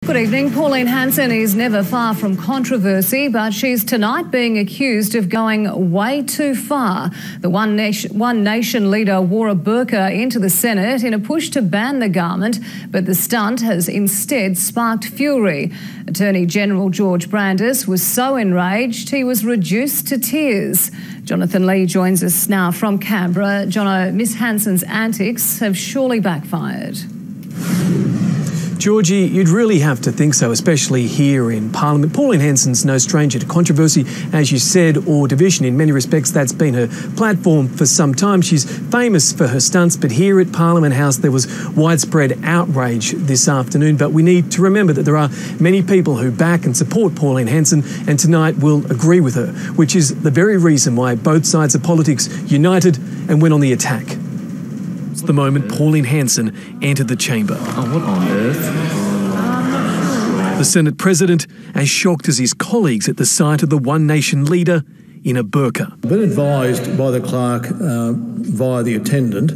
Good evening. Pauline Hanson is never far from controversy, but she's tonight being accused of going way too far. The One Nation leader wore a burqa into the Senate in a push to ban the garment, but the stunt has instead sparked fury. Attorney General George Brandis was so enraged he was reduced to tears. Jonathan Lee joins us now from Canberra. Jono, Miss Hanson's antics have surely backfired. Georgie, you'd really have to think so, especially here in Parliament. Pauline Hanson's no stranger to controversy, as you said, or division. In many respects, that's been her platform for some time. She's famous for her stunts, but here at Parliament House there was widespread outrage this afternoon. But we need to remember that there are many people who back and support Pauline Hanson and tonight will agree with her, which is the very reason why both sides of politics united and went on the attack. The moment Pauline Hanson entered the chamber. Oh, what on earth? The Senate President as shocked as his colleagues at the sight of the One Nation leader in a burqa. I've been advised by the clerk via the attendant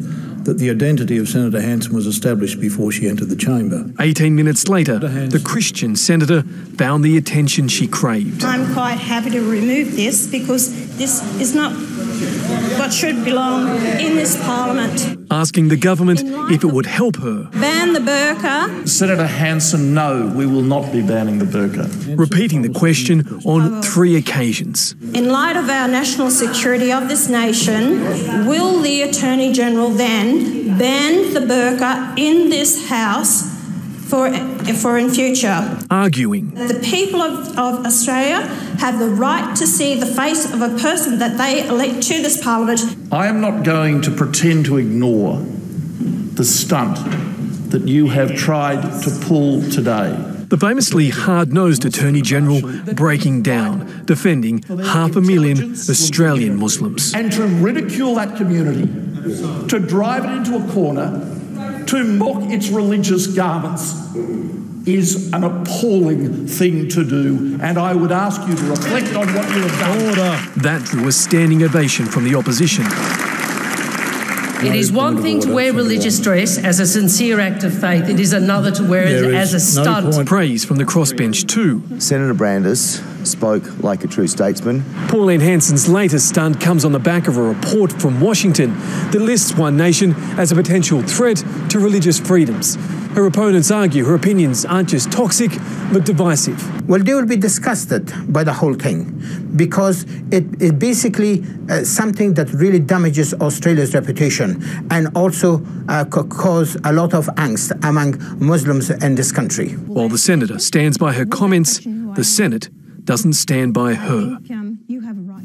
that the identity of Senator Hanson was established before she entered the chamber. 18 minutes later, the Christian senator found the attention she craved. I'm quite happy to remove this because this is not what should belong in this parliament. Asking the government if it would help her. Ban the burqa. Senator Hanson, no, we will not be banning the burqa. Repeating the question on 3 occasions. In light of our national security of this nation, will the Attorney General then ban the burqa in this House for in future? Arguing. The people of Australia have the right to see the face of a person that they elect to this parliament. I am not going to pretend to ignore the stunt that you have tried to pull today. The famously hard-nosed Attorney General breaking down, defending 500,000 Australian Muslims. And to ridicule that community, to drive it into a corner, to mock its religious garments is an appalling thing to do, and I would ask you to reflect on what you have done. Order. That drew a standing ovation from the opposition. It is one thing to wear religious dress as a sincere act of faith. It is another to wear it as a stunt. Praise from the crossbench too. Senator Brandis spoke like a true statesman. Pauline Hanson's latest stunt comes on the back of a report from Washington that lists One Nation as a potential threat to religious freedoms. Her opponents argue her opinions aren't just toxic, but divisive. Well, they will be disgusted by the whole thing because it is basically something that really damages Australia's reputation and also could cause a lot of angst among Muslims in this country. While the senator stands by her comments, the Senate doesn't stand by her.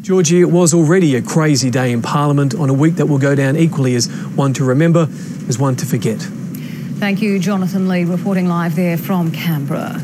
Georgie, it was already a crazy day in Parliament on a week that will go down equally as one to remember as one to forget. Thank you, Jonathan Lee, reporting live there from Canberra.